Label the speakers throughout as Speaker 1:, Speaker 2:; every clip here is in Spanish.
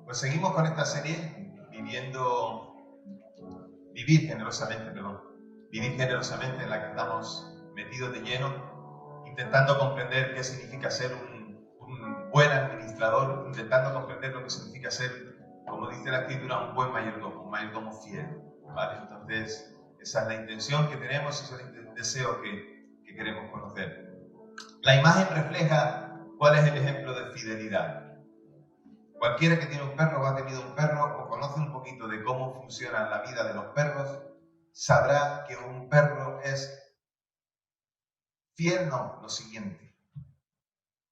Speaker 1: Pues seguimos con esta serie, Vivir generosamente, en la que estamos metidos de lleno, intentando comprender qué significa ser un buen administrador, intentando comprender lo que significa ser, como dice la Escritura, un buen mayordomo, un mayordomo fiel, ¿vale? Entonces, esa es la intención que tenemos, ese es el deseo que queremos conocer. La imagen refleja cuál es el ejemplo de fidelidad. Cualquiera que tiene un perro o ha tenido un perro o conoce un poquito de cómo funciona la vida de los perros, sabrá que un perro es fiel, no, lo siguiente.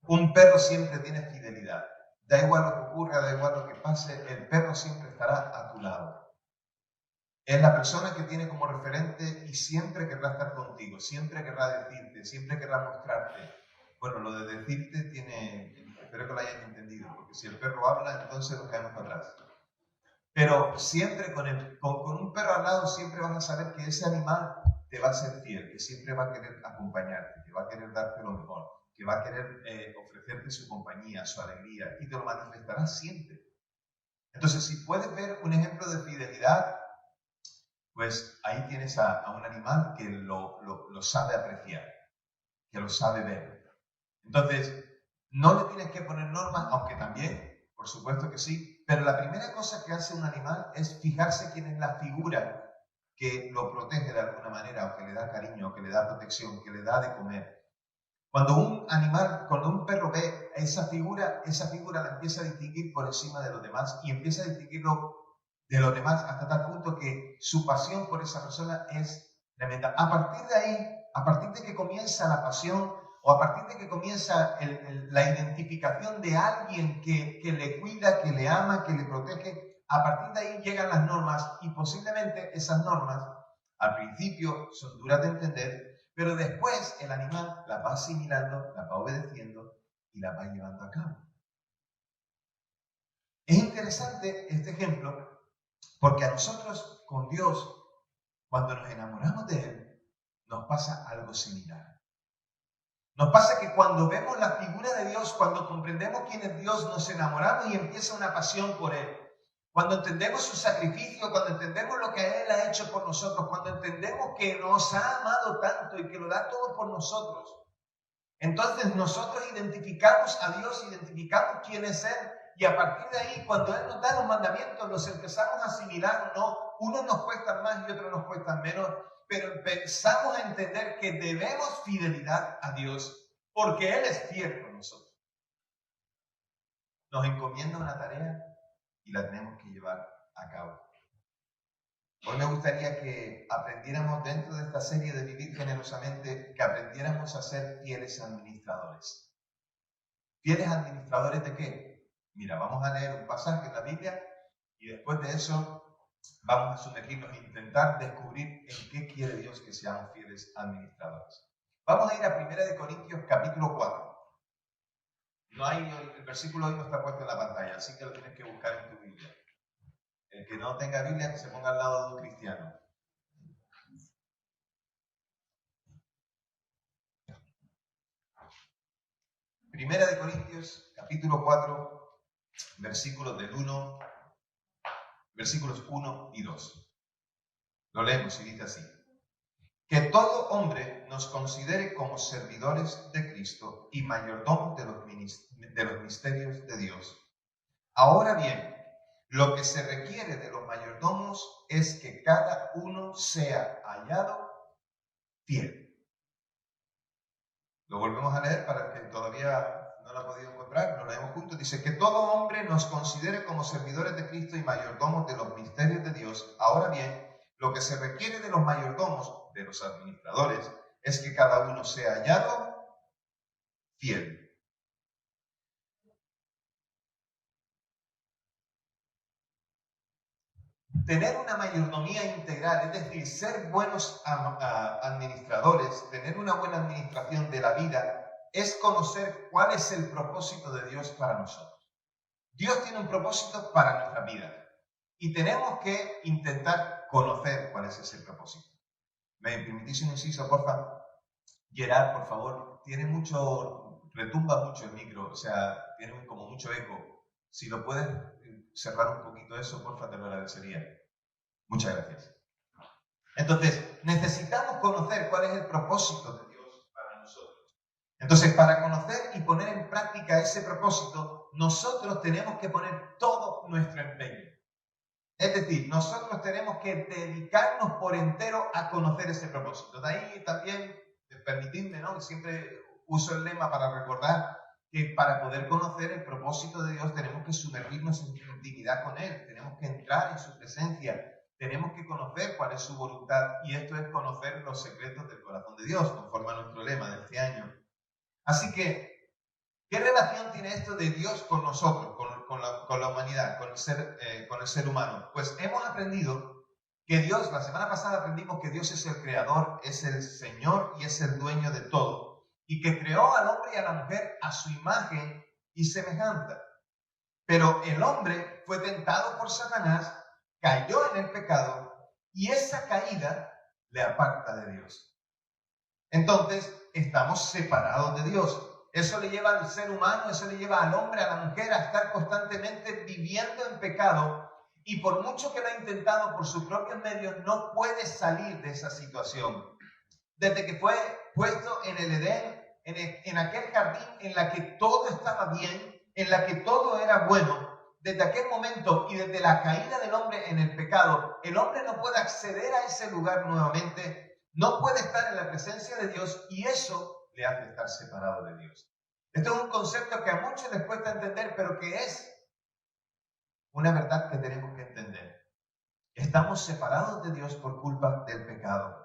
Speaker 1: Un perro siempre tiene fidelidad. Da igual lo que ocurra, da igual lo que pase, el perro siempre estará a tu lado. Es la persona que tiene como referente y siempre querrá estar contigo, siempre querrá decirte, siempre querrá mostrarte. Bueno, lo de decirte espero que lo hayáis entendido, porque si el perro habla, entonces nos caemos para atrás. Pero siempre con un perro al lado siempre vas a saber que ese animal te va a ser fiel, que siempre va a querer acompañarte, que va a querer darte lo mejor, que va a querer ofrecerte su compañía, su alegría, y te lo manifestará siempre. Entonces, si puedes ver un ejemplo de fidelidad, pues ahí tienes a un animal que lo sabe apreciar, que lo sabe ver. Entonces, no le tienes que poner normas, aunque también, por supuesto que sí, pero la primera cosa que hace un animal es fijarse quién es la figura que lo protege de alguna manera, o que le da cariño, o que le da protección, que le da de comer. Cuando un perro ve esa figura la empieza a distinguir por encima de los demás y empieza a distinguirlo de los demás hasta tal punto que su pasión por esa persona es tremenda. A partir de ahí, a partir de que comienza la pasión, o a partir de que comienza la identificación de alguien que le cuida, que le ama, que le protege, a partir de ahí llegan las normas, y posiblemente esas normas al principio son duras de entender, pero después el animal las va asimilando, las va obedeciendo y las va llevando a cabo. Es interesante este ejemplo porque a nosotros con Dios, cuando nos enamoramos de Él, nos pasa algo similar. Nos pasa que cuando vemos la figura de Dios, cuando comprendemos quién es Dios, nos enamoramos y empieza una pasión por Él. Cuando entendemos su sacrificio, cuando entendemos lo que Él ha hecho por nosotros, cuando entendemos que nos ha amado tanto y que lo da todo por nosotros, entonces nosotros identificamos a Dios, identificamos quién es Él, y a partir de ahí, cuando Él nos da los mandamientos, los empezamos a asimilar, ¿no? Unos nos cuestan más y otros nos cuestan menos, pero empezamos a entender que debemos fidelidad a Dios, porque Él es fiel con nosotros. Nos encomienda una tarea y la tenemos que llevar a cabo. Hoy me gustaría que aprendiéramos dentro de esta serie de Vivir Generosamente, que aprendiéramos a ser fieles administradores. ¿Fieles administradores de qué? Mira, vamos a leer un pasaje en la Biblia y después de eso vamos a sumergirnos e intentar descubrir en qué quiere Dios que seamos fieles administradores. Vamos a ir a 1 Corintios capítulo 4. El versículo hoy no está puesto en la pantalla, así que lo tienes que buscar en tu Biblia. El que no tenga Biblia, que se ponga al lado de un cristiano. Primera de Corintios, capítulo 4, versículos 1 y 2. Lo leemos y dice así: que todo hombre nos considere como servidores de Cristo y mayordomos de los misterios de Dios. Ahora bien, lo que se requiere de los mayordomos es que cada uno sea hallado fiel. Lo volvemos a leer para el que todavía no lo ha podido encontrar, lo leemos juntos. Dice que todo hombre nos considere como servidores de Cristo y mayordomos de los misterios de Dios. Ahora bien, lo que se requiere de los mayordomos, de los administradores, es que cada uno sea hallado fiel. Tener una mayordomía integral, es decir, ser buenos administradores, tener una buena administración de la vida, es conocer cuál es el propósito de Dios para nosotros. Dios tiene un propósito para nuestra vida y tenemos que intentar conocer cuál es ese propósito. ¿Me permitís un inciso, por favor? Gerard, por favor, retumba mucho el micro, o sea, tiene como mucho eco. Si lo puedes cerrar un poquito eso, porfa, te lo agradecería. Muchas gracias. Entonces, necesitamos conocer cuál es el propósito de Dios para nosotros. Entonces, para conocer y poner en práctica ese propósito, nosotros tenemos que poner todo nuestro empeño. Es decir, nosotros tenemos que dedicarnos por entero a conocer ese propósito. De ahí también, permitidme, ¿no? Siempre uso el lema para recordar que para poder conocer el propósito de Dios tenemos que sumergirnos en intimidad con Él, tenemos que entrar en su presencia, tenemos que conocer cuál es su voluntad, y esto es conocer los secretos del corazón de Dios, conforme a nuestro lema de este año. Así que, ¿qué relación tiene esto de Dios con nosotros, con la humanidad, con el ser humano? Pues hemos aprendido que Dios, la semana pasada aprendimos que Dios es el creador, es el Señor y es el dueño de todo, y que creó al hombre y a la mujer a su imagen y semejanza. Pero el hombre fue tentado por Satanás, cayó en el pecado, y esa caída le aparta de Dios. Entonces, estamos separados de Dios. Eso le lleva al ser humano, eso le lleva al hombre, a la mujer, a estar constantemente viviendo en pecado, y por mucho que lo ha intentado por sus propios medios, no puede salir de esa situación. Desde que fue puesto en el Edén, en aquel jardín en la que todo estaba bien, en la que todo era bueno, desde aquel momento y desde la caída del hombre en el pecado, el hombre no puede acceder a ese lugar nuevamente, no puede estar en la presencia de Dios, y eso le hace estar separado de Dios. Esto es un concepto que a muchos les cuesta entender, pero que es una verdad que tenemos que entender. Estamos separados de Dios por culpa del pecado.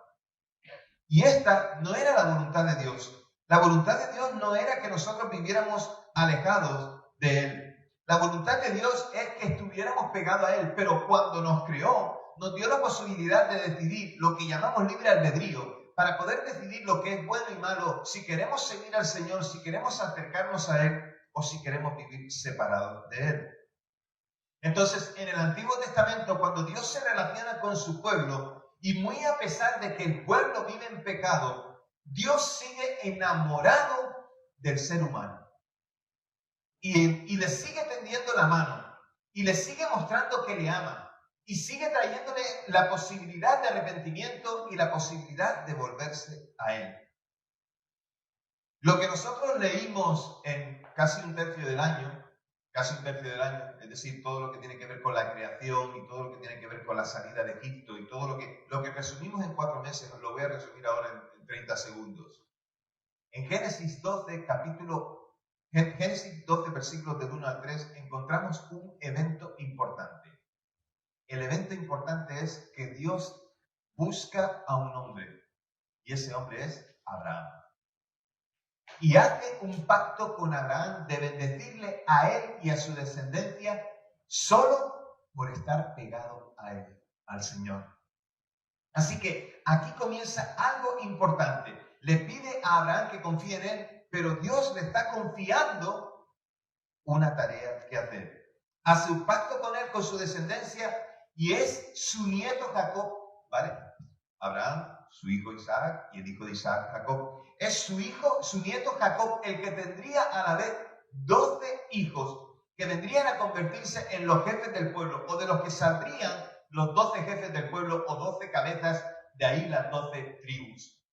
Speaker 1: Y esta no era la voluntad de Dios. La voluntad de Dios no era que nosotros viviéramos alejados de Él. La voluntad de Dios es que estuviéramos pegados a Él, pero cuando nos creó, nos dio la posibilidad de decidir lo que llamamos libre albedrío, para poder decidir lo que es bueno y malo, si queremos seguir al Señor, si queremos acercarnos a Él, o si queremos vivir separados de Él. Entonces, en el Antiguo Testamento, cuando Dios se relaciona con su pueblo, y muy a pesar de que el pueblo vive en pecado, Dios sigue enamorado del ser humano. Y le sigue tendiendo la mano. Y le sigue mostrando que le ama. Y sigue trayéndole la posibilidad de arrepentimiento y la posibilidad de volverse a Él. Lo que nosotros leímos en casi un tercio del año, es decir, todo lo que tiene que ver con la creación y todo lo que tiene que ver con la salida de Egipto y todo lo que resumimos en 4 meses, lo voy a resumir ahora en 30 segundos. En Génesis 12, versículos del 1 al 3, encontramos un evento importante. El evento importante es que Dios busca a un hombre, y ese hombre es Abraham. Y hace un pacto con Abraham de bendecirle a él y a su descendencia solo por estar pegado a él, al Señor. Así que aquí comienza algo importante. Le pide a Abraham que confíe en él, pero Dios le está confiando una tarea que hacer. Hace un pacto con él, con su descendencia, y es su nieto Jacob, ¿vale? Abraham, su hijo Isaac, y el hijo de Isaac, Jacob. Es su nieto Jacob, el que tendría a la vez 12 hijos que vendrían a convertirse en los jefes del pueblo, o de los que saldrían los 12 jefes del pueblo, o 12 cabezas, de ahí las 12 tribus.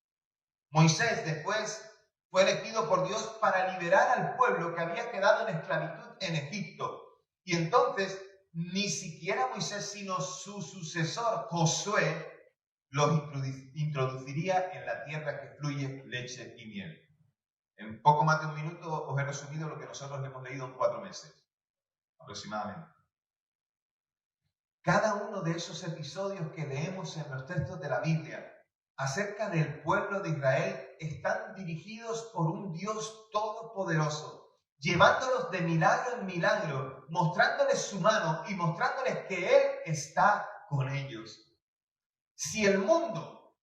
Speaker 1: Moisés después fue elegido por Dios para liberar al pueblo que había quedado en esclavitud en Egipto. Y entonces, ni siquiera Moisés, sino su sucesor, Josué, los introduciría en la tierra que fluye leche y miel. En poco más de un minuto os he resumido lo que nosotros hemos leído en 4 meses, aproximadamente. Cada uno de esos episodios que leemos en los textos de la Biblia acerca del pueblo de Israel están dirigidos por un Dios todopoderoso, llevándolos de milagro en milagro, mostrándoles su mano y mostrándoles que Él está con ellos. Si el mundo,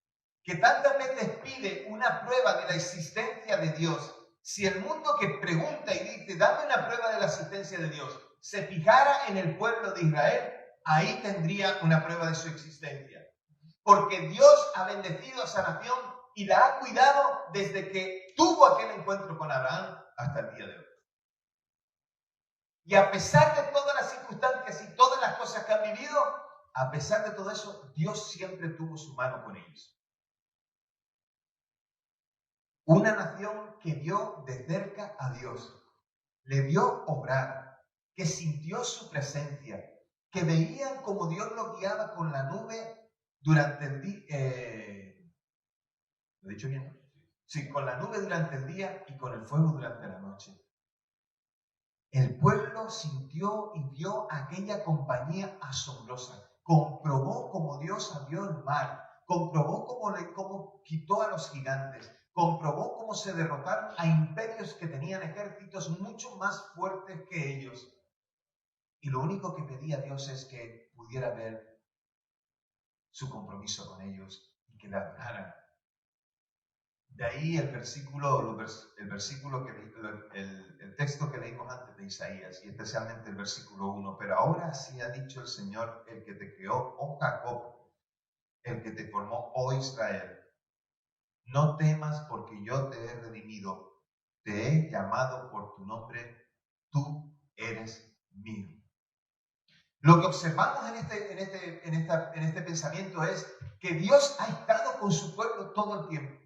Speaker 1: que tantas veces pide una prueba de la existencia de Dios, si el mundo que pregunta y dice, dame una prueba de la existencia de Dios, se fijara en el pueblo de Israel, ahí tendría una prueba de su existencia. Porque Dios ha bendecido a esa nación y la ha cuidado desde que tuvo aquel encuentro con Abraham hasta el día de hoy. Y a pesar de cosas que han vivido, a pesar de todo eso, Dios siempre tuvo su mano con ellos. Una nación que vio de cerca a Dios, le vio obrar, que sintió su presencia, que veían como Dios lo guiaba con la nube durante el día. ¿Lo he dicho bien? Sí, con la nube durante el día y con el fuego durante la noche. El pueblo sintió y vio aquella compañía asombrosa. Comprobó cómo Dios abrió el mar. Comprobó cómo quitó a los gigantes. Comprobó cómo se derrotaron a imperios que tenían ejércitos mucho más fuertes que ellos. Y lo único que pedía Dios es que pudiera ver su compromiso con ellos y que le adoraran. De ahí el texto que leímos antes de Isaías, y especialmente el versículo 1. Pero ahora así ha dicho el Señor, el que te creó, oh Jacob, el que te formó, oh Israel. No temas porque yo te he redimido, te he llamado por tu nombre, tú eres mío. Lo que observamos en este pensamiento es que Dios ha estado con su pueblo todo el tiempo,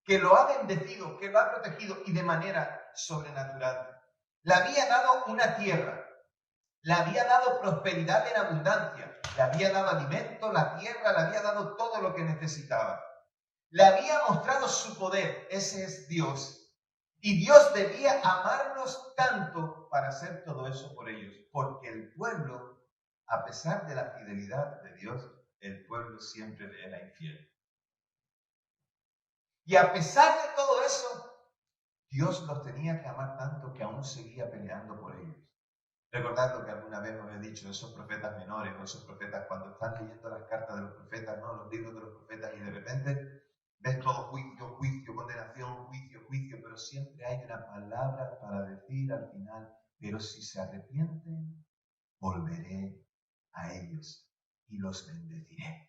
Speaker 1: que lo ha bendecido, que lo ha protegido y de manera sobrenatural. Le había dado una tierra, le había dado prosperidad en abundancia, le había dado alimento, la tierra, le había dado todo lo que necesitaba. Le había mostrado su poder, ese es Dios. Y Dios debía amarnos tanto para hacer todo eso por ellos, porque el pueblo, a pesar de la fidelidad de Dios, el pueblo siempre le era infiel. Y a pesar de todo eso, Dios los tenía que amar tanto que aún seguía peleando por ellos. Recordad lo que alguna vez os he dicho, esos profetas menores, o esos profetas cuando están leyendo las cartas de los profetas, ¿no? Los libros de los profetas, y de repente ves todo juicio, juicio, condenación, juicio, juicio, pero siempre hay una palabra para decir al final, pero si se arrepienten, volveré a ellos y los bendeciré.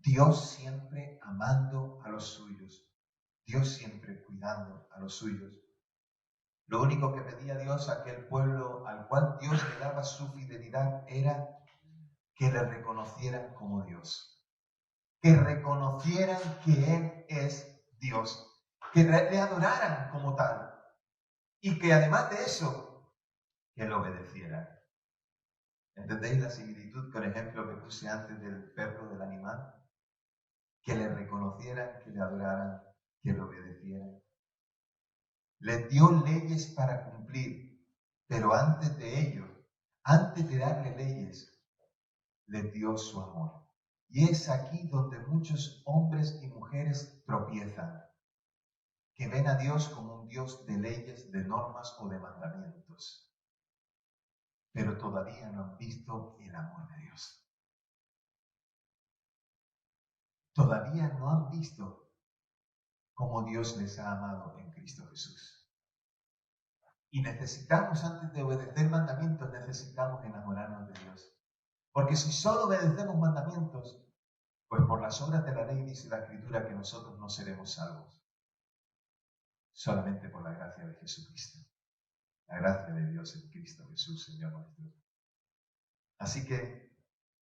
Speaker 1: Dios siempre amando a los suyos, Dios siempre cuidando a los suyos. Lo único que pedía Dios a aquel pueblo al cual Dios le daba su fidelidad era que le reconocieran como Dios, que reconocieran que Él es Dios, que le adoraran como tal y que además de eso, que lo obedecieran. ¿Entendéis la similitud con el ejemplo que puse antes del perro, del animal? Que le reconocieran, que le adoraran, que lo obedecieran. Les dio leyes para cumplir, pero antes de ello, antes de darle leyes, les dio su amor. Y es aquí donde muchos hombres y mujeres tropiezan, que ven a Dios como un Dios de leyes, de normas o de mandamientos, pero todavía no han visto el amor de Dios. Todavía no han visto cómo Dios les ha amado en Cristo Jesús. Y necesitamos, antes de obedecer mandamientos, necesitamos enamorarnos de Dios. Porque si solo obedecemos mandamientos, pues por las obras de la ley dice la Escritura que nosotros no seremos salvos. Solamente por la gracia de Jesucristo. La gracia de Dios en Cristo Jesús, Señor nuestro. Así que,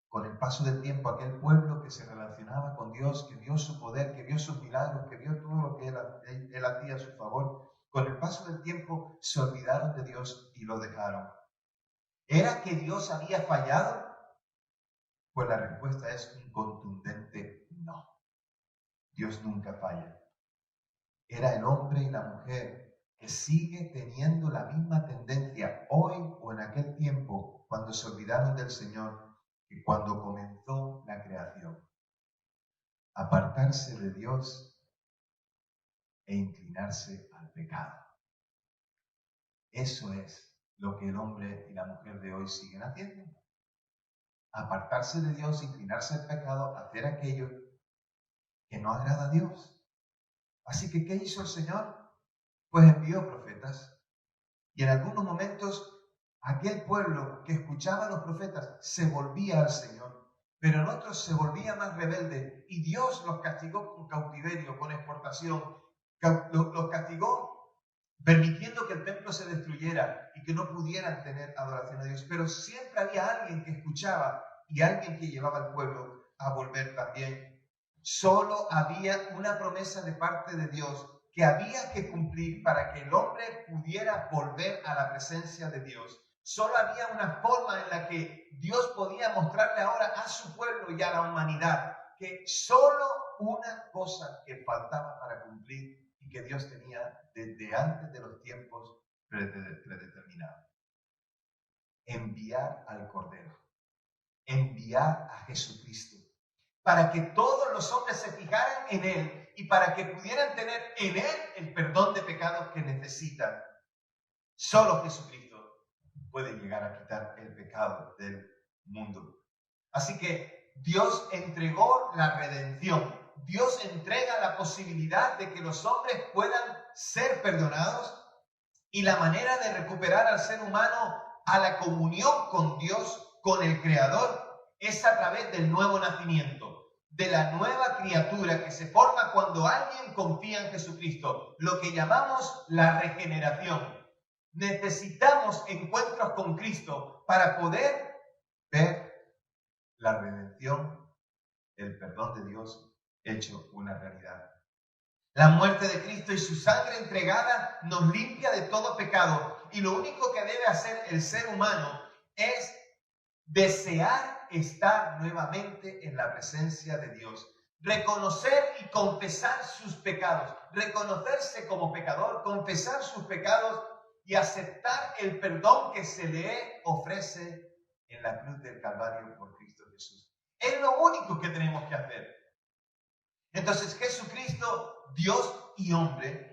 Speaker 1: con el paso del tiempo, aquel pueblo que se relacionaba con Dios, que vio su poder, que vio sus milagros, que vio todo lo que Él hacía a su favor, con el paso del tiempo se olvidaron de Dios y lo dejaron. ¿Era que Dios había fallado? Pues la respuesta es un contundente no. Dios nunca falla. Era el hombre y la mujer que sigue teniendo la misma tendencia hoy o en aquel tiempo cuando se olvidaron del Señor que cuando comenzó la creación. Apartarse de Dios e inclinarse al pecado. Eso es lo que el hombre y la mujer de hoy siguen haciendo. Apartarse de Dios, inclinarse al pecado, hacer aquello que no agrada a Dios. Así que, ¿qué hizo el Señor? Pues envió profetas. Y en algunos momentos, aquel pueblo que escuchaba a los profetas se volvía al Señor. Pero en otros se volvía más rebelde. Y Dios los castigó con cautiverio, con exportación. Los castigó permitiendo que el templo se destruyera. destruyera y que no pudieran tener adoración a Dios. Pero siempre había alguien que escuchaba y alguien que llevaba al pueblo a volver también. Solo había una promesa de parte de Dios que había que cumplir para que el hombre pudiera volver a la presencia de Dios. Solo había una forma en la que Dios podía mostrarle ahora a su pueblo y a la humanidad que solo una cosa que faltaba para cumplir y que Dios tenía desde antes de los tiempos predeterminados. Enviar al Cordero. Enviar a Jesucristo. Para que todos los hombres se fijaran en Él y para que pudieran tener en Él el perdón de pecados que necesitan. Solo Jesucristo puede llegar a quitar el pecado del mundo. Así que Dios entregó la redención. Dios entrega la posibilidad de que los hombres puedan ser perdonados y la manera de recuperar al ser humano a la comunión con Dios, con el Creador, es a través del nuevo nacimiento, de la nueva criatura que se forma cuando alguien confía en Jesucristo, lo que llamamos la regeneración. Necesitamos encuentros con Cristo para poder ver la redención, el perdón de Dios hecho una realidad. La muerte de Cristo y su sangre entregada nos limpia de todo pecado y lo único que debe hacer el ser humano es desear estar nuevamente en la presencia de Dios, reconocer y confesar sus pecados, reconocerse como pecador, confesar sus pecados y aceptar el perdón que se le ofrece en la cruz del Calvario por Cristo Jesús. Es lo único que tenemos que hacer. Entonces Jesucristo, Dios y hombre,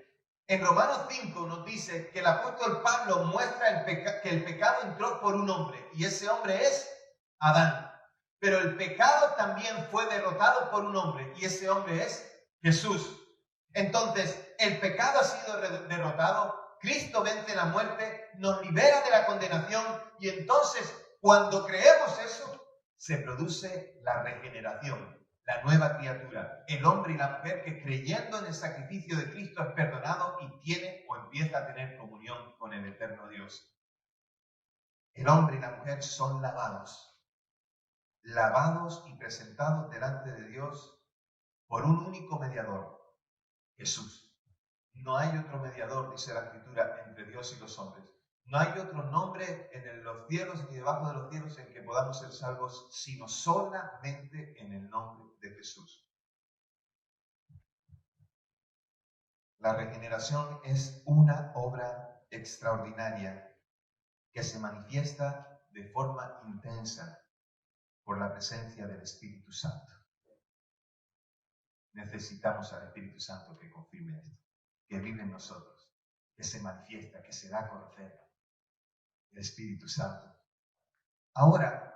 Speaker 1: en Romanos 5 nos dice que el apóstol Pablo muestra que el pecado entró por un hombre y ese hombre es Adán. Pero el pecado también fue derrotado por un hombre y ese hombre es Jesús. Entonces el pecado ha sido derrotado, Cristo vence la muerte, nos libera de la condenación y entonces cuando creemos eso se produce la regeneración. La nueva criatura, el hombre y la mujer que creyendo en el sacrificio de Cristo es perdonado y tiene o empieza a tener comunión con el eterno Dios. El hombre y la mujer son lavados y presentados delante de Dios por un único mediador, Jesús. No hay otro mediador, dice la Escritura, entre Dios y los hombres. No hay otro nombre en los cielos ni debajo de los cielos en que podamos ser salvos, sino solamente en el nombre de Jesús. La regeneración es una obra extraordinaria que se manifiesta de forma intensa por la presencia del Espíritu Santo. Necesitamos al Espíritu Santo que confirme esto, que vive en nosotros, que se manifiesta, que se da a conocer. El Espíritu Santo. Ahora,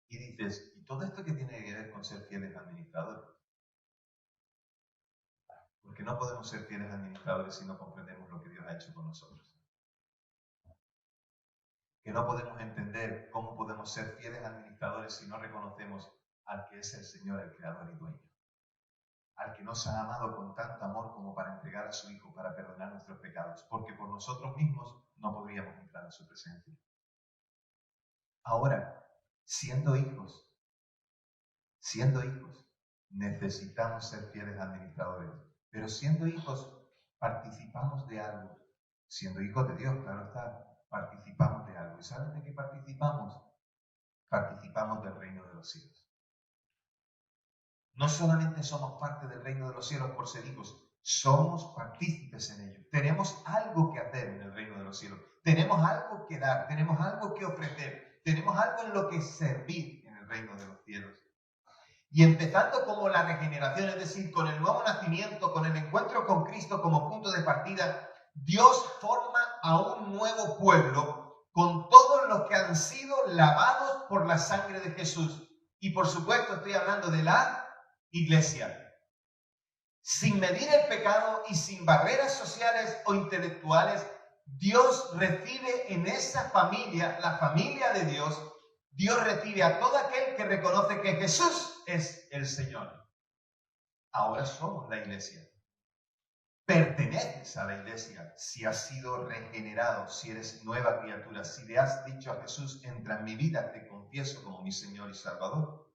Speaker 1: y dices, ¿y todo esto qué tiene que ver con ser fieles administradores? Porque no podemos ser fieles administradores si no comprendemos lo que Dios ha hecho con nosotros. Que no podemos entender cómo podemos ser fieles administradores si no reconocemos al que es el Señor, el Creador y Dueño. Al que nos ha amado con tanto amor como para entregar a su Hijo para perdonar nuestros pecados. Porque por nosotros mismos no podríamos entrar a su presencia. Ahora, siendo hijos, necesitamos ser fieles administradores. Pero siendo hijos, participamos de algo. Siendo hijos de Dios, claro está, participamos de algo. ¿Y saben de qué participamos? Participamos del reino de los cielos. No solamente somos parte del reino de los cielos por ser hijos, somos partícipes en ello. Tenemos algo que hacer en el reino de los cielos. Tenemos algo que dar, tenemos algo que ofrecer, tenemos algo en lo que servir en el reino de los cielos. Y empezando como la regeneración, es decir, con el nuevo nacimiento, con el encuentro con Cristo como punto de partida, Dios forma a un nuevo pueblo con todos los que han sido lavados por la sangre de Jesús. Y por supuesto estoy hablando de la Iglesia. Sin medir el pecado y sin barreras sociales o intelectuales, Dios recibe en esa familia, la familia de Dios, Dios recibe a todo aquel que reconoce que Jesús es el Señor. Ahora somos la Iglesia. perteneces a la iglesia, si has sido regenerado, si eres nueva criatura, si le has dicho a Jesús, entra en mi vida, te confieso como mi Señor y Salvador.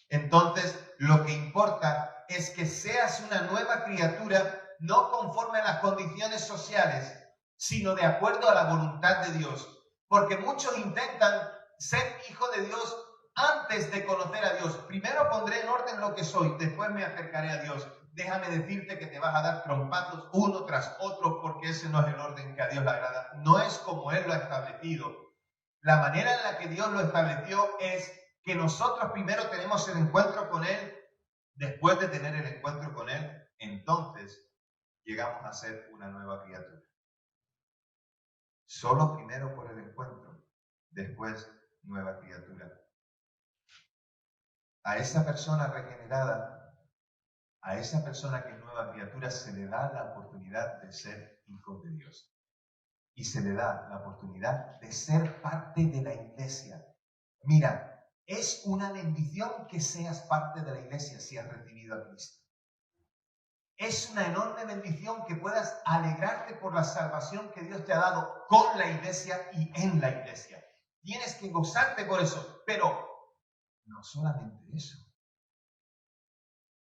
Speaker 1: Entonces, lo que importa es que seas una nueva criatura, no conforme a las condiciones sociales, sino de acuerdo a la voluntad de Dios. Porque muchos intentan ser hijo de Dios antes de conocer a Dios. Primero pondré en orden lo que soy, después me acercaré a Dios. Déjame decirte que te vas a dar trompazos uno tras otro, porque ese no es el orden que a Dios le agrada. No es como Él lo ha establecido. La manera en la que Dios lo estableció es que nosotros primero tenemos el encuentro con Él. Después de tener el encuentro con Él, entonces llegamos a ser una nueva criatura. Solo primero por el encuentro, después nueva criatura. A esa persona regenerada, a esa persona que es nueva criatura, se le da la oportunidad de ser hijo de Dios. Y se le da la oportunidad de ser parte de la iglesia. Mira, es una bendición que seas parte de la iglesia si has recibido a Cristo. Es una enorme bendición que puedas alegrarte por la salvación que Dios te ha dado con la iglesia y en la iglesia. Tienes que gozarte por eso, pero no solamente eso.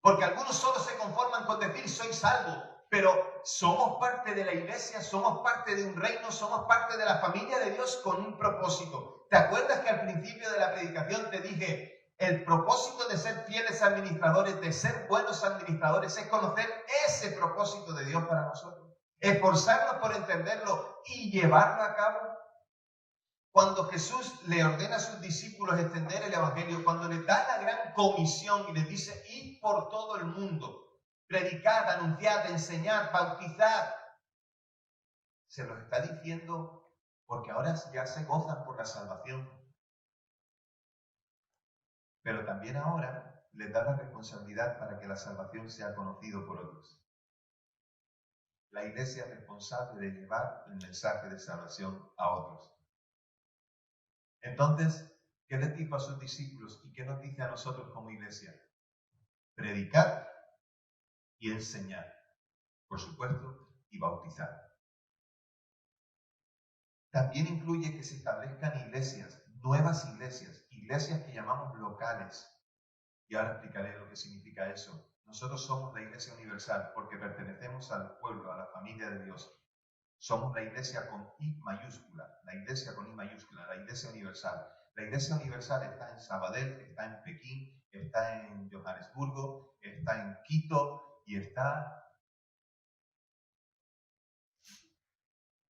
Speaker 1: Porque algunos solo se conforman con decir soy salvo, pero somos parte de la iglesia, somos parte de un reino, somos parte de la familia de Dios con un propósito. ¿Te acuerdas que al principio de la predicación te dije, el propósito de ser fieles administradores, de ser buenos administradores, es conocer ese propósito de Dios para nosotros? Esforzarnos por entenderlo y llevarlo a cabo. Cuando Jesús le ordena a sus discípulos extender el evangelio, cuando les da la gran comisión y les dice, id por todo el mundo, predicad, anunciad, enseñad, bautizad, se los está diciendo porque ahora ya se gozan por la salvación. Pero también ahora les da la responsabilidad para que la salvación sea conocida por otros. La iglesia es responsable de llevar el mensaje de salvación a otros. Entonces, ¿qué les dijo a sus discípulos y qué nos dice a nosotros como iglesia? Predicar y enseñar, por supuesto, y bautizar. También incluye que se establezcan iglesias, nuevas iglesias que llamamos locales. Y ahora explicaré lo que significa eso. Nosotros somos la Iglesia Universal porque pertenecemos al pueblo, a la familia de Dios. Somos la iglesia con I mayúscula, la iglesia con I mayúscula, la Iglesia Universal. La Iglesia Universal está en Sabadell, está en Pekín, está en Johannesburgo, está en Quito y está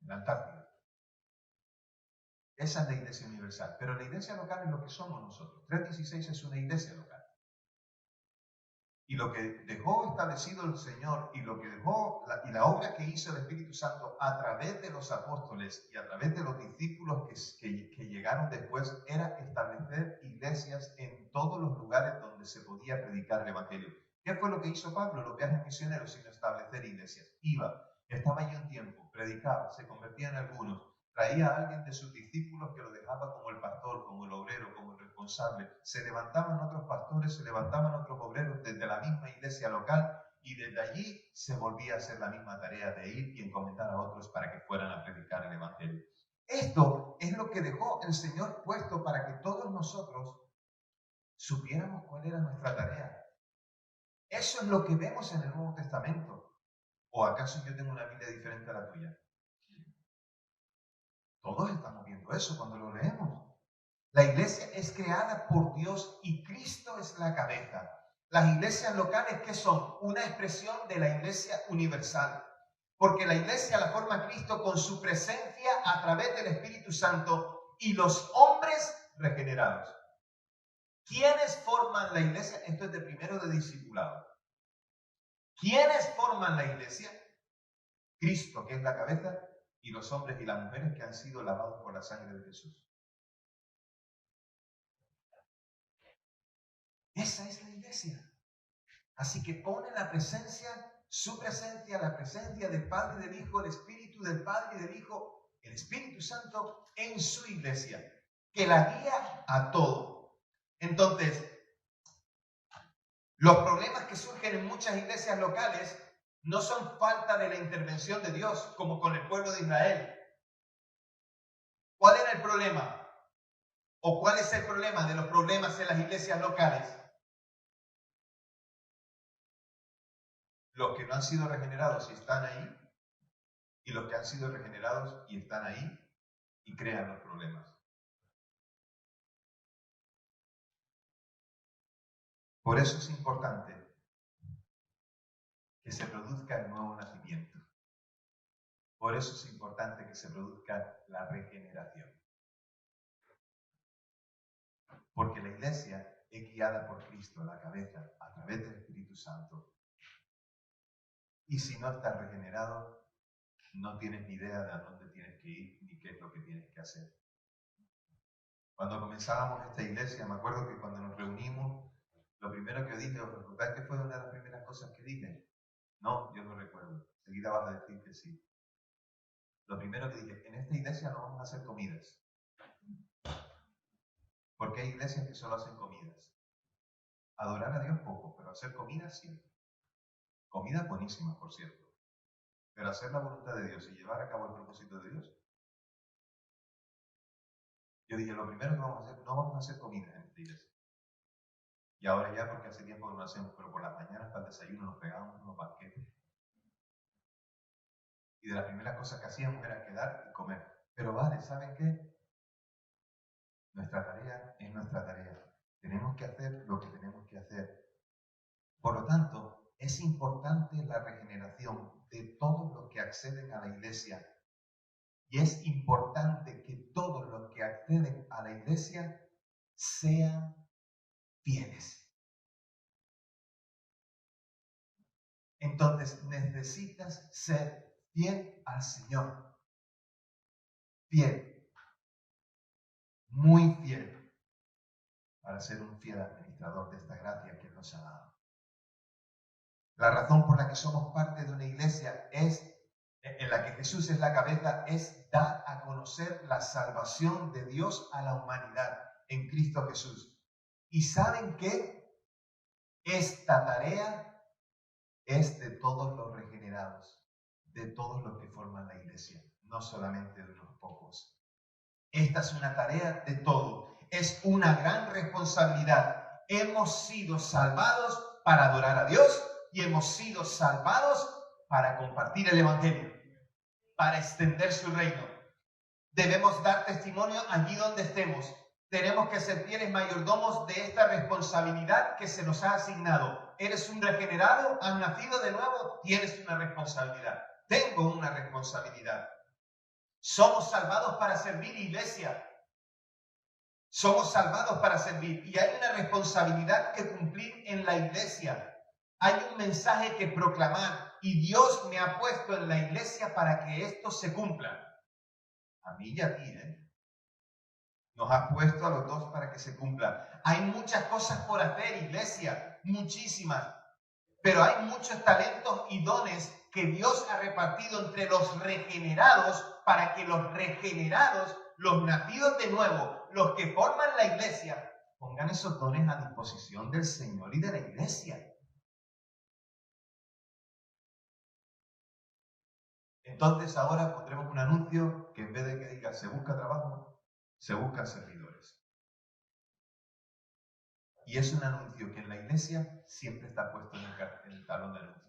Speaker 1: en la Antártida. Esa es la Iglesia Universal. Pero la iglesia local es lo que somos nosotros. 316 es una iglesia local. Y lo que dejó establecido el Señor y lo que dejó la obra que hizo el Espíritu Santo a través de los apóstoles y a través de los discípulos que llegaron después era establecer iglesias en todos los lugares donde se podía predicar el Evangelio. ¿Qué fue lo que hizo Pablo? Los viajes misioneros, sino establecer iglesias. Iba, estaba allí un tiempo, predicaba, se convertía en algunos, traía a alguien de sus discípulos que lo dejaba como el pastor, como el obrero, como el responsable. Se levantaban otros pastores, se levantaban otros obreros desde la misma iglesia local y desde allí se volvía a hacer la misma tarea de ir y encomendar a otros para que fueran a predicar el Evangelio. Esto es lo que dejó el Señor puesto para que todos nosotros supiéramos cuál era nuestra tarea. Eso es lo que vemos en el Nuevo Testamento. ¿O acaso yo tengo una Biblia diferente a la tuya? Todos estamos viendo eso cuando lo leemos. La iglesia es creada por Dios y Cristo es la cabeza. Las iglesias locales, ¿qué son? Una expresión de la iglesia universal. Porque la iglesia la forma Cristo con su presencia a través del Espíritu Santo y los hombres regenerados. ¿Quiénes forman la iglesia? Esto es de primero de discipulado. ¿Quiénes forman la iglesia? Cristo, que es la cabeza, y los hombres y las mujeres que han sido lavados por la sangre de Jesús. Esa es la iglesia. Así que pone la presencia, su presencia, la presencia del Padre y del Hijo, el Espíritu del Padre y del Hijo, el Espíritu Santo en su iglesia, que la guía a todo. Entonces, los problemas que surgen en muchas iglesias locales no son falta de la intervención de Dios, como con el pueblo de Israel. ¿Cuál era el problema? ¿O cuál es el problema de los problemas en las iglesias locales? Los que no han sido regenerados y están ahí, y los que han sido regenerados y están ahí y crean los problemas. Por eso es importante que se produzca el nuevo nacimiento. Por eso es importante que se produzca la regeneración. Porque la iglesia es guiada por Cristo, la cabeza, a través del Espíritu Santo. Y si no estás regenerado, no tienes ni idea de a dónde tienes que ir ni qué es lo que tienes que hacer. Cuando comenzábamos esta iglesia, me acuerdo que cuando nos reunimos, lo primero que dije, ¿os recordáis que fue una de las primeras cosas que dije? No, yo no recuerdo. Enseguida vas a decir que sí. Lo primero que dije, en esta iglesia no vamos a hacer comidas. Porque hay iglesias que solo hacen comidas. Adorar a Dios poco, pero hacer comidas siempre. Comidas buenísimas, por cierto. Pero hacer la voluntad de Dios y llevar a cabo el propósito de Dios. Yo dije, lo primero que vamos a hacer, no vamos a hacer comidas en esta iglesia. Y ahora ya, porque hace tiempo que no lo hacemos, pero por las mañanas para el desayuno nos pegábamos unos banquetes. Y de las primeras cosas que hacíamos era quedar y comer. Pero vale, ¿saben qué? Nuestra tarea es nuestra tarea. Tenemos que hacer lo que tenemos que hacer. Por lo tanto, es importante la regeneración de todos los que acceden a la iglesia. Y es importante que todos los que acceden a la iglesia sean fieles. Entonces necesitas ser fiel al Señor. Fiel. Muy fiel. Para ser un fiel administrador de esta gracia que nos ha dado. La razón por la que somos parte de una iglesia en la que Jesús es la cabeza, es dar a conocer la salvación de Dios a la humanidad en Cristo Jesús. ¿Y saben qué? Esta tarea es de todos los regenerados, de todos los que forman la iglesia, no solamente de unos pocos. Esta es una tarea de todos, es una gran responsabilidad. Hemos sido salvados para adorar a Dios y hemos sido salvados para compartir el Evangelio, para extender su reino. Debemos dar testimonio allí donde estemos. Tenemos que ser fieles mayordomos de esta responsabilidad que se nos ha asignado. ¿Eres un regenerado? ¿Has nacido de nuevo? Tienes una responsabilidad. Tengo una responsabilidad. Somos salvados para servir, iglesia. Somos salvados para servir. Y hay una responsabilidad que cumplir en la iglesia. Hay un mensaje que proclamar. Y Dios me ha puesto en la iglesia para que esto se cumpla. A mí y a ti, Nos ha puesto a los dos para que se cumpla. Hay muchas cosas por hacer, iglesia, muchísimas. Pero hay muchos talentos y dones que Dios ha repartido entre los regenerados para que los regenerados, los nacidos de nuevo, los que forman la iglesia, pongan esos dones a disposición del Señor y de la iglesia. Entonces ahora pondremos un anuncio que en vez de que diga se busca trabajo, se buscan servidores. Y es un anuncio que en la iglesia siempre está puesto en el talón de anuncios.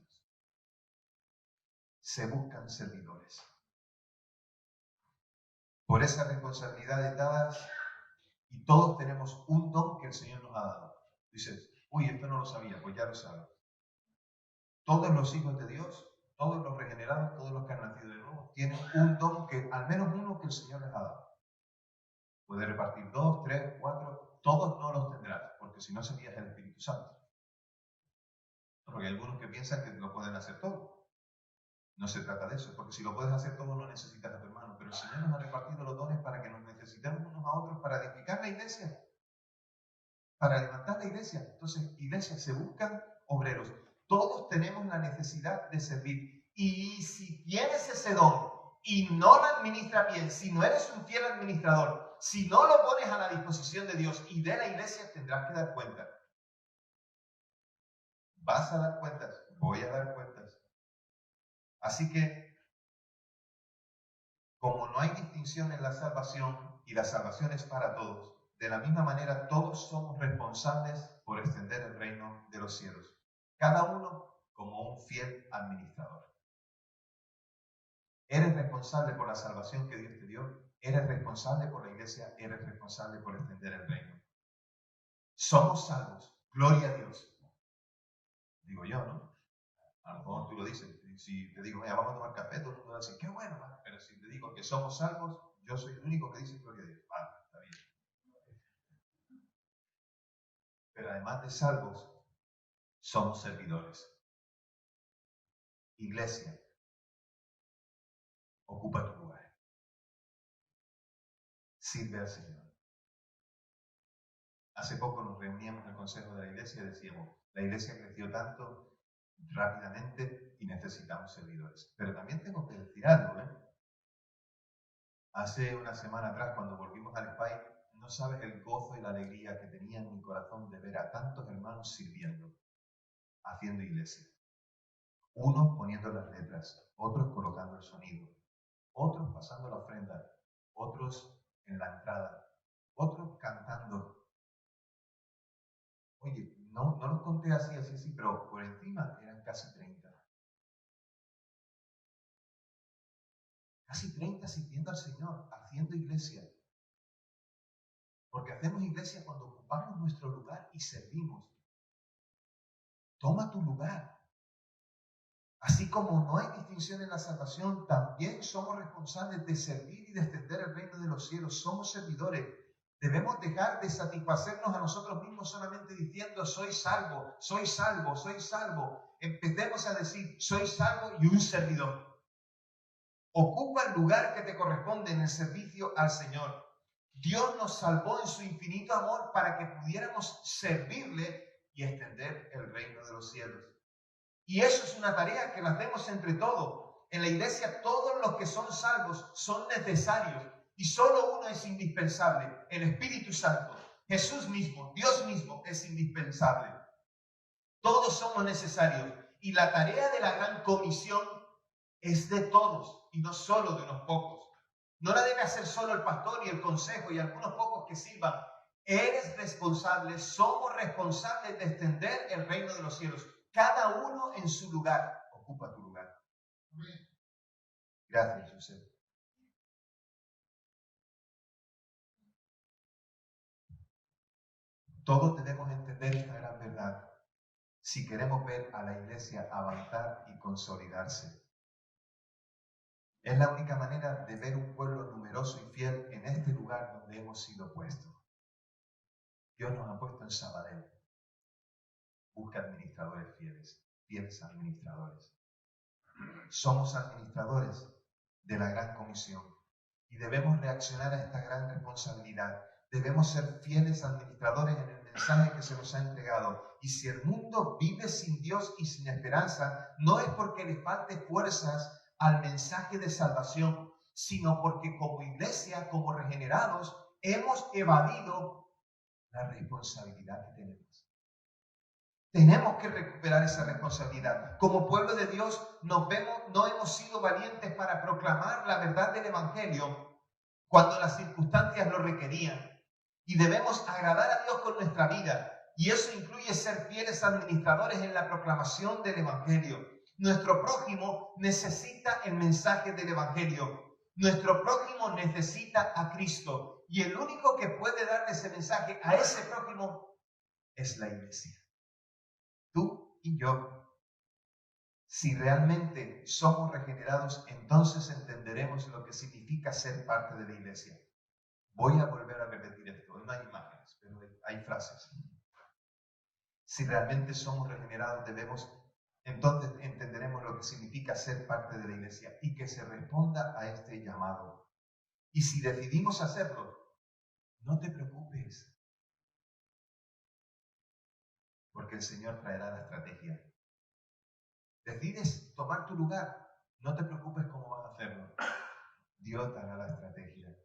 Speaker 1: Se buscan servidores. Por esas responsabilidades dadas, y todos tenemos un don que el Señor nos ha dado. Dices, uy, esto no lo sabía, pues ya lo sabes. Todos los hijos de Dios, todos los regenerados, todos los que han nacido de nuevo, tienen un don que, al menos uno que el Señor les ha dado. Puede repartir 2, 3, 4, todos no los tendrás, porque si no sería el Espíritu Santo. Porque hay algunos que piensan que lo pueden hacer todo. No se trata de eso, porque si lo puedes hacer todo no necesitas a tu hermano, pero el Señor nos ha repartido los dones para que nos necesitemos unos a otros para edificar la iglesia, para levantar la iglesia. Entonces, iglesia, se buscan obreros. Todos tenemos la necesidad de servir. Y si tienes ese don y no lo administras bien, si no eres un fiel administrador, si no lo pones a la disposición de Dios y de la iglesia, tendrás que dar cuenta. Vas a dar cuentas, voy a dar cuentas. Así que, como no hay distinción en la salvación y la salvación es para todos, de la misma manera todos somos responsables por extender el reino de los cielos, cada uno como un fiel administrador. Eres responsable por la salvación que Dios te dio, eres responsable por la iglesia, eres responsable por extender el reino. Somos salvos, gloria a Dios. Digo yo, ¿no? A lo mejor tú lo dices. Si te digo, mira, vamos a tomar café, todo el mundo va a decir, qué bueno, ¿vale? Pero si te digo que somos salvos, yo soy el único que dice gloria a Dios. Vale, está bien. Pero además de salvos, somos servidores. Iglesia, ocupa tu lugar. Sirve al Señor. Hace poco nos reuníamos en el Consejo de la Iglesia y decíamos, la Iglesia creció tanto rápidamente y necesitamos servidores. Pero también tengo que decir algo, ¿eh? Hace una semana atrás, cuando volvimos al SPY, no sabes el gozo y la alegría que tenía en mi corazón de ver a tantos hermanos sirviendo, haciendo iglesia. Unos poniendo las letras, otros colocando el sonido, otros pasando la ofrenda, otros en la entrada, otros cantando. Oye, no los conté así, pero por encima eran casi 30. Casi 30 sirviendo al Señor, haciendo iglesia. Porque hacemos iglesia cuando ocupamos nuestro lugar y servimos. Toma tu lugar. Así como no hay distinción en la salvación, también somos responsables de servir y de extender el reino de los cielos. Somos servidores. Debemos dejar de satisfacernos a nosotros mismos solamente diciendo soy salvo, soy salvo, soy salvo. Empecemos a decir soy salvo y un servidor. Ocupa el lugar que te corresponde en el servicio al Señor. Dios nos salvó en su infinito amor para que pudiéramos servirle y extender el reino de los cielos. Y eso es una tarea que la hacemos entre todos. En la iglesia todos los que son salvos son necesarios y solo uno es indispensable, el Espíritu Santo. Jesús mismo, Dios mismo es indispensable. Todos somos necesarios y la tarea de la gran comisión es de todos y no solo de unos pocos. No la debe hacer solo el pastor y el consejo y algunos pocos que sirvan. Eres responsable, somos responsables de extender el reino de los cielos. Cada uno en su lugar. Ocupa tu lugar. Gracias, José. Todos debemos entender esta gran verdad si queremos ver a la iglesia avanzar y consolidarse. Es la única manera de ver un pueblo numeroso y fiel en este lugar donde hemos sido puestos. Dios nos ha puesto en Sabadell. Busca administradores fieles, fieles administradores. Somos administradores de la gran comisión y debemos reaccionar a esta gran responsabilidad. Debemos ser fieles administradores en el mensaje que se nos ha entregado. Y si el mundo vive sin Dios y sin esperanza, no es porque le falte fuerzas al mensaje de salvación, sino porque como iglesia, como regenerados, hemos evadido la responsabilidad que tenemos. Tenemos que recuperar esa responsabilidad. Como pueblo de Dios no hemos sido valientes para proclamar la verdad del Evangelio cuando las circunstancias lo requerían. Y debemos agradar a Dios con nuestra vida. Y eso incluye ser fieles administradores en la proclamación del Evangelio. Nuestro prójimo necesita el mensaje del Evangelio. Nuestro prójimo necesita a Cristo. Y el único que puede darle ese mensaje a ese prójimo es la iglesia. Tú y yo. Si realmente somos regenerados, entonces entenderemos lo que significa ser parte de la iglesia. Voy a volver a repetir esto. No hay imágenes, pero hay frases. Si realmente somos regenerados, entonces entenderemos lo que significa ser parte de la iglesia y que se responda a este llamado. Y si decidimos hacerlo, no te preocupes, porque el Señor traerá la estrategia. Decides tomar tu lugar, no te preocupes cómo vas a hacerlo. Dios dará la estrategia.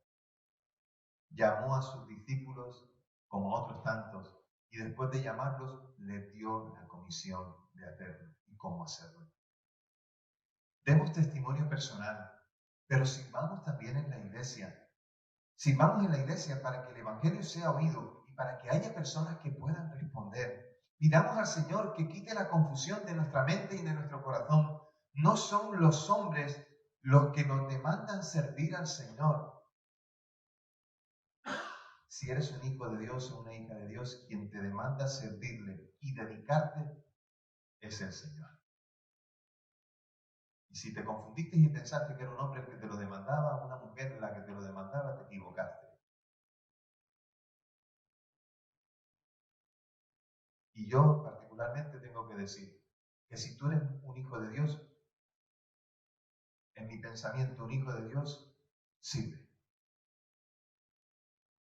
Speaker 1: Llamó a sus discípulos como otros tantos y después de llamarlos les dio la comisión de hacerlo y cómo hacerlo. demos testimonio personal, pero sirvamos también en la iglesia. Sirvamos en la iglesia para que el Evangelio sea oído y para que haya personas que puedan responder. Pidamos al Señor que quite la confusión de nuestra mente y de nuestro corazón. No son los hombres los que nos demandan servir al Señor. Si eres un hijo de Dios o una hija de Dios, quien te demanda servirle y dedicarte es el Señor. Y si te confundiste y pensaste que era un hombre el que te lo demandaba, una mujer la que te lo demandaba, te equivocaste. Y yo particularmente tengo que decir que si tú eres un hijo de Dios, en mi pensamiento, un hijo de Dios sirve.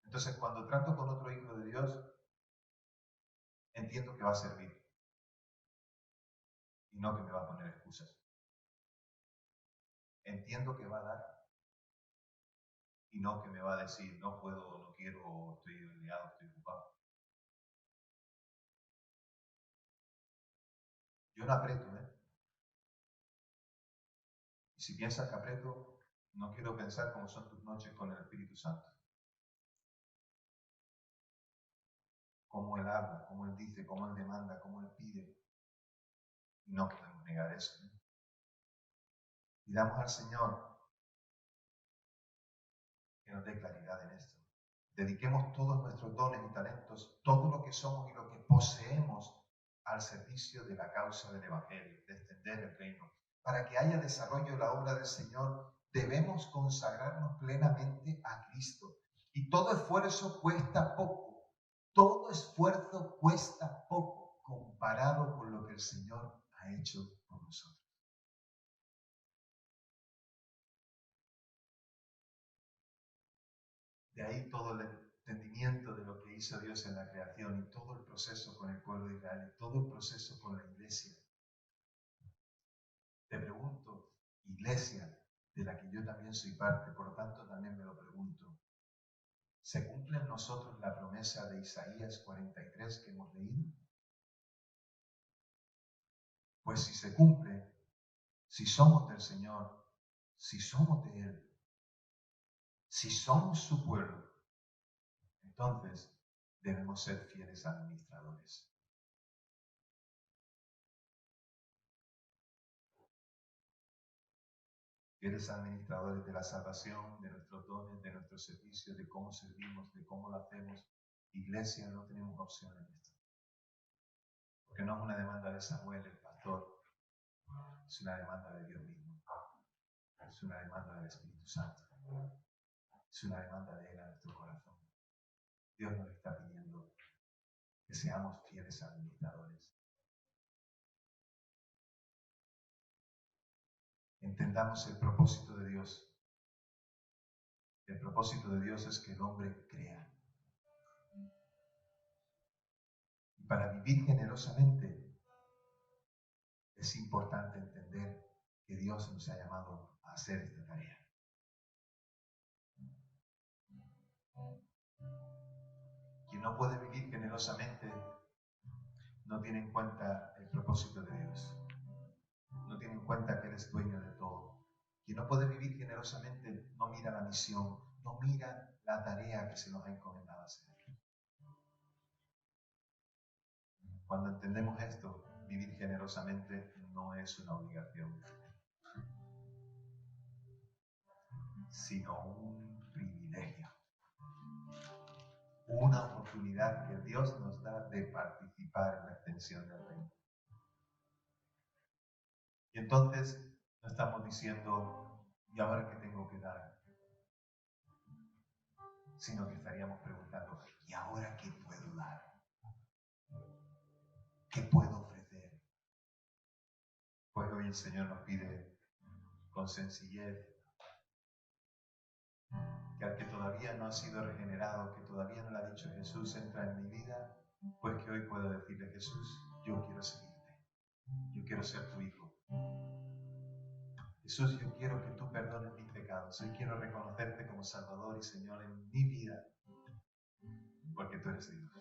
Speaker 1: Entonces, cuando trato con otro hijo de Dios, entiendo que va a servir y no que me va a poner excusas. Entiendo que va a dar y no que me va a decir no puedo, no quiero, estoy liado, estoy ocupado. Yo no aprieto, ¿eh? Y si piensas que aprieto, no quiero pensar cómo son tus noches con el Espíritu Santo. Cómo Él habla, cómo Él dice, cómo Él demanda, cómo Él pide. Y no podemos negar eso, ¿eh? Pidamos al Señor que nos dé claridad en esto. Dediquemos todos nuestros dones y talentos, todo lo que somos y lo que poseemos al servicio de la causa del Evangelio, de extender el reino. Para que haya desarrollo en la obra del Señor, debemos consagrarnos plenamente a Cristo. Y todo esfuerzo cuesta poco. Todo esfuerzo cuesta poco comparado con lo que el Señor ha hecho por nosotros. De ahí todo el entendimiento de lo que hizo Dios en la creación y todo el proceso con el pueblo de Israel y todo el proceso con la iglesia. Te pregunto, iglesia, de la que yo también soy parte, por lo tanto también me lo pregunto, ¿se cumple en nosotros la promesa de Isaías 43 que hemos leído? Pues si se cumple, si somos del Señor, si somos de Él, si somos su pueblo, entonces debemos ser fieles administradores. Fieles administradores de la salvación, de nuestros dones, de nuestros servicios, de cómo servimos, de cómo lo hacemos. Iglesia, no tenemos opción en esto. Porque no es una demanda de Samuel, el pastor, es una demanda de Dios mismo. Es una demanda del Espíritu Santo. Es una demanda de Él a nuestro corazón. Dios nos está pidiendo que seamos fieles administradores. Entendamos el propósito de Dios. El propósito de Dios es que el hombre crea. Y para vivir generosamente es importante entender que Dios nos ha llamado a hacer esta tarea. Quien no puede vivir generosamente no tiene en cuenta el propósito de Dios. No tiene en cuenta que Él es dueño de todo. Quien no puede vivir generosamente no mira la misión, no mira la tarea que se nos ha encomendado hacer. Cuando entendemos esto, vivir generosamente no es una obligación, sino un privilegio. Una oportunidad que Dios nos da de participar en la extensión del reino. Y entonces no estamos diciendo, ¿y ahora qué tengo que dar? Sino que estaríamos preguntando, ¿y ahora qué puedo dar? ¿Qué puedo ofrecer? Pues hoy el Señor nos pide con sencillez que al que todavía no ha sido regenerado, que todavía no le ha dicho Jesús, entra en mi vida, pues que hoy pueda decirle, Jesús, yo quiero seguirte, yo quiero ser tu hijo. Jesús, yo quiero que tú perdones mis pecados, yo quiero reconocerte como Salvador y Señor en mi vida, porque tú eres Dios.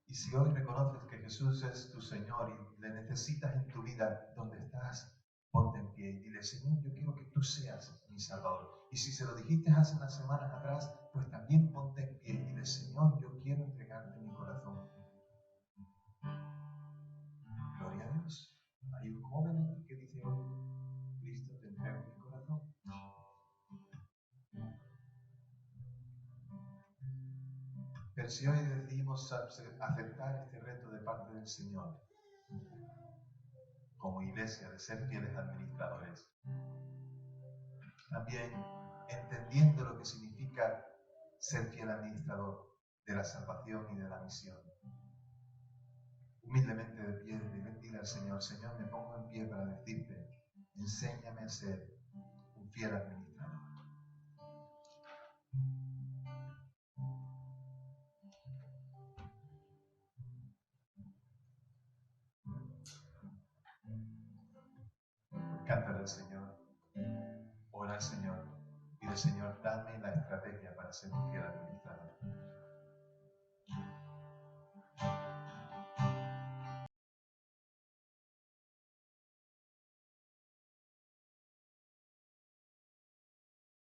Speaker 1: Y si hoy reconoces que Jesús es tu Señor y le necesitas en tu vida donde estás, ponte en pie y dile, Señor, yo quiero que tú seas mi Salvador. Y si se lo dijiste hace unas semanas atrás, pues también ponte en pie y dile, Señor, yo quiero entregarte mi corazón. Gloria a Dios. Hay un joven aquí que dice hoy, Cristo, te entrego mi corazón. Pero si hoy decidimos aceptar este reto de parte del Señor, como iglesia, de ser fieles administradores, también entendiendo lo que significa ser fiel administrador de la salvación y de la misión, humildemente de pie, dile al Señor, Señor, me pongo en pie para decirte, enséñame a ser un fiel administrador. Cántale al Señor, ora al Señor, dile Señor, dame la estrategia para ser un fiel administrador.